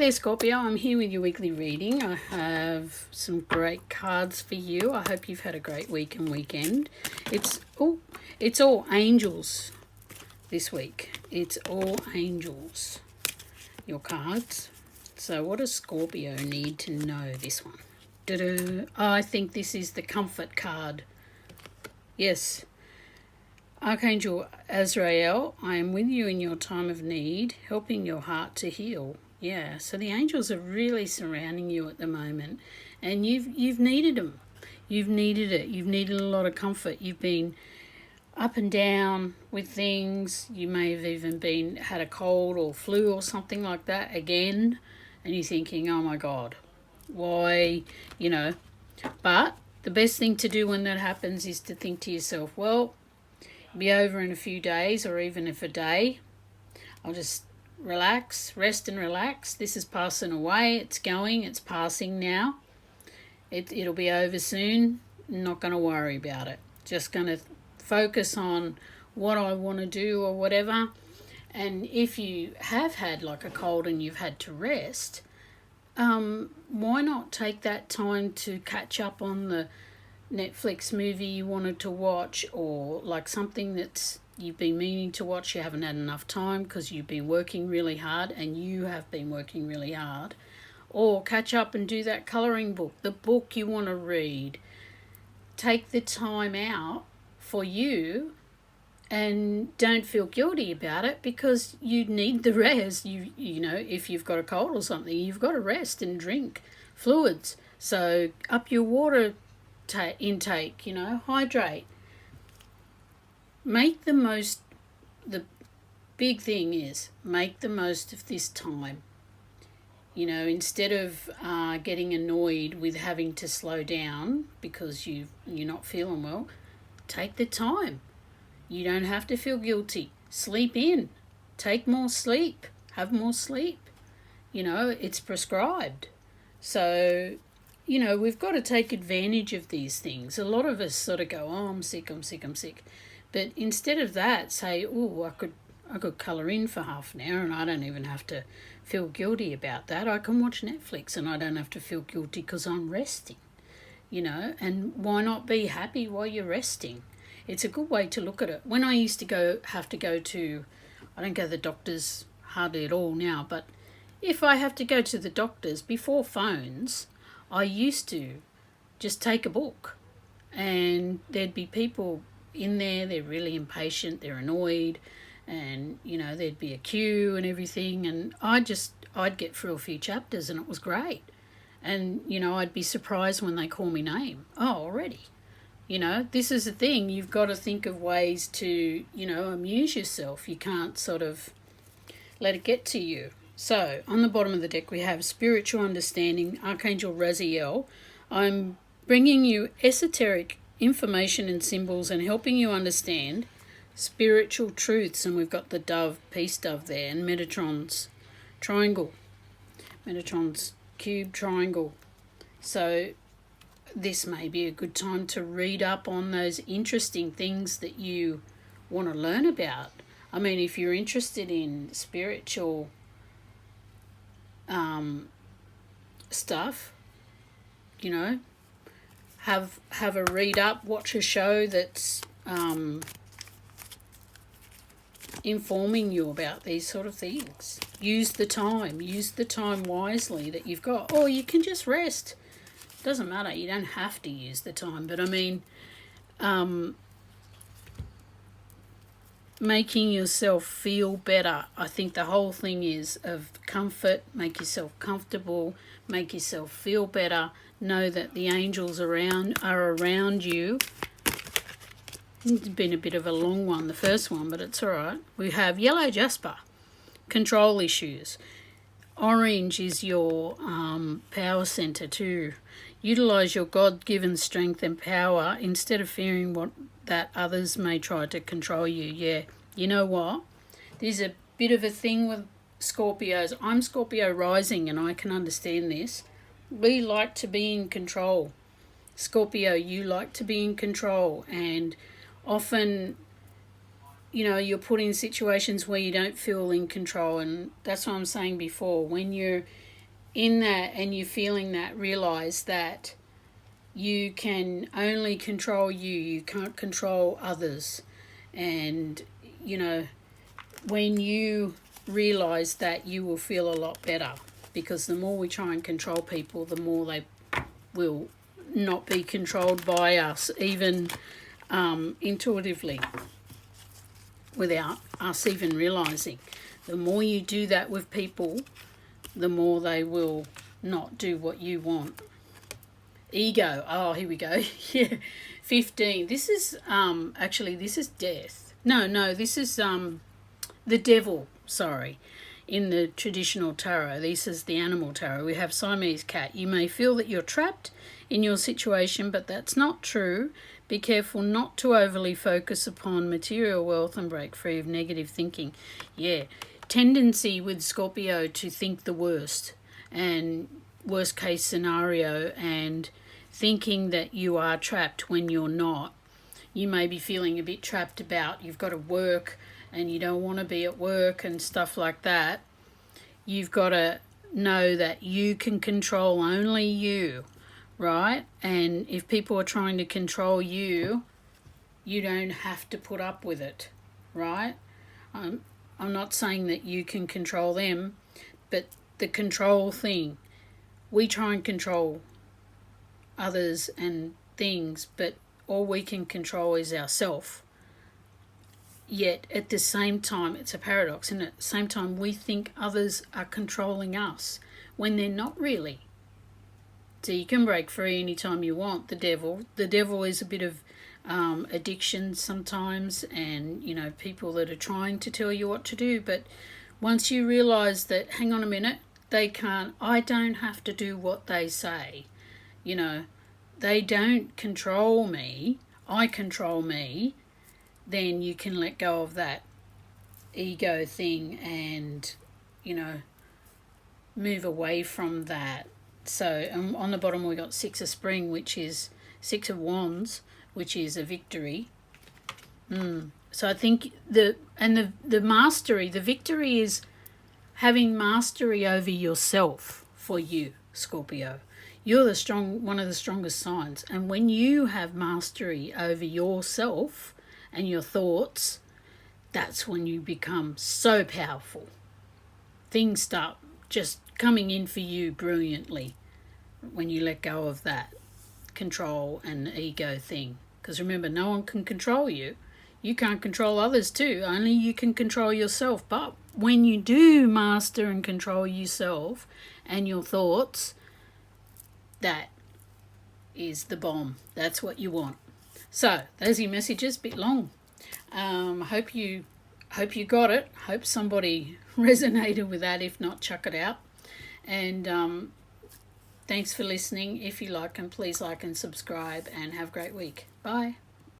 There, Scorpio, I'm here with your weekly reading. I have some great cards for you. I hope you've had a great week and weekend. It's all angels this week. It's all angels, your cards. So what does Scorpio need to know this one? Da-da. I think this is the comfort card. Yes. Archangel Azrael, I am with you in your time of need, helping your heart to heal. Yeah, so the angels are really surrounding you at the moment, and you've needed them. You've needed it. You've needed a lot of comfort. You've been up and down with things. You may have even had a cold or flu or something like that again, and you're thinking, oh my God, why, But the best thing to do when that happens is to think to yourself, well, it'll be over in a few days or even if a day. I'll just rest and relax. This is passing away. It's passing now. It'll be over soon. Not going to worry about it. Just going to focus on what I want to do or whatever. And if you have had like a cold and you've had to rest, why not take that time to catch up on the Netflix movie you wanted to watch, or like something that's you've been meaning to watch, you haven't had enough time because you've been working really hard, and you have been working really hard. Or catch up and do that colouring book, the book you want to read. Take the time out for you and don't feel guilty about it, because you need the rest. If you've got a cold or something, you've got to rest and drink fluids. So up your water intake, hydrate. Make the most, the big thing is, make the most of this time. Instead of getting annoyed with having to slow down because you're not feeling well, take the time. You don't have to feel guilty. Sleep in. Take more sleep. Have more sleep. It's prescribed. So, we've got to take advantage of these things. A lot of us sort of go, oh, I'm sick. But instead of that, say, oh, I could colour in for half an hour and I don't even have to feel guilty about that. I can watch Netflix and I don't have to feel guilty because I'm resting, and why not be happy while you're resting? It's a good way to look at it. When I used to have to go to, I don't go to the doctors hardly at all now, but if I have to go to the doctors before phones, I used to just take a book, and there'd be people in there, they're really impatient, they're annoyed, and there'd be a queue and everything, and I'd get through a few chapters and it was great. And I'd be surprised when they call me name. Oh, already. This is the thing, you've got to think of ways to amuse yourself. You can't sort of let it get to you. So on the bottom of the deck we have spiritual understanding, Archangel Raziel. I'm bringing you esoteric information and symbols and helping you understand spiritual truths. And we've got the dove, peace dove there, and Metatron's triangle, Metatron's cube triangle. So this may be a good time to read up on those interesting things that you want to learn about. I mean, if you're interested in spiritual stuff, have a read up, watch a show that's informing you about these sort of things. Use the time wisely that you've got, or you can just rest. Doesn't matter, you don't have to use the time, but I mean, making yourself feel better. I think the whole thing is of comfort. Make yourself comfortable, make yourself feel better. Know that the angels are around you. It's been a bit of a long one, the first one, but it's all right. We have yellow jasper, control issues. Orange is your power center too. Utilize your God-given strength and power instead of fearing that others may try to control you. Yeah, you know what? There's a bit of a thing with Scorpios. I'm Scorpio rising and I can understand this. We like to be in control. Scorpio, you like to be in control, and often you're put in situations where you don't feel in control. And that's what I'm saying before. When you're in that, and you're feeling that, realize that you can only control you can't control others. And when you realize that, you will feel a lot better, because the more we try and control people, the more they will not be controlled by us, even intuitively, without us even realizing. The more you do that with people, the more they will not do what you want. Ego. Oh, here we go. Yeah. 15. This is actually, this is death. No, this is the devil, sorry. In the traditional tarot, this is the animal tarot. We have Siamese cat. You may feel that you're trapped in your situation, but that's not true. Be careful not to overly focus upon material wealth and break free of negative thinking. Yeah, tendency with Scorpio to think the worst and worst case scenario, and thinking that you are trapped when you're not. You may be feeling a bit trapped about you've got to work and you don't want to be at work and stuff like that. You've got to know that you can control only you, right? And if people are trying to control you, you don't have to put up with it, right? I'm not saying that you can control them, but the control thing, we try and control others and things, but all we can control is ourselves. Yet at the same time, it's a paradox, and at the same time we think others are controlling us when they're not really. So you can break free anytime you want. The devil is a bit of addiction sometimes, and people that are trying to tell you what to do. But once you realize that, hang on a minute, I don't have to do what they say. They don't control me, I control me. Then you can let go of that ego thing and move away from that. So on the bottom we got 6 of spring, which is 6 of wands, which is a victory. So I think the mastery, the victory is having mastery over yourself for you, Scorpio. You're one of the strongest signs. And when you have mastery over yourself and your thoughts, that's when you become so powerful. Things start just coming in for you brilliantly when you let go of that control and ego thing. Because remember, no one can control you. You can't control others too. Only you can control yourself. But when you do master and control yourself and your thoughts, that is the bomb. That's what you want. So those are your messages. Bit long. Hope you got it. Hope somebody resonated with that. If not, chuck it out. And thanks for listening. If you like, and please like and subscribe, and have a great week. Bye.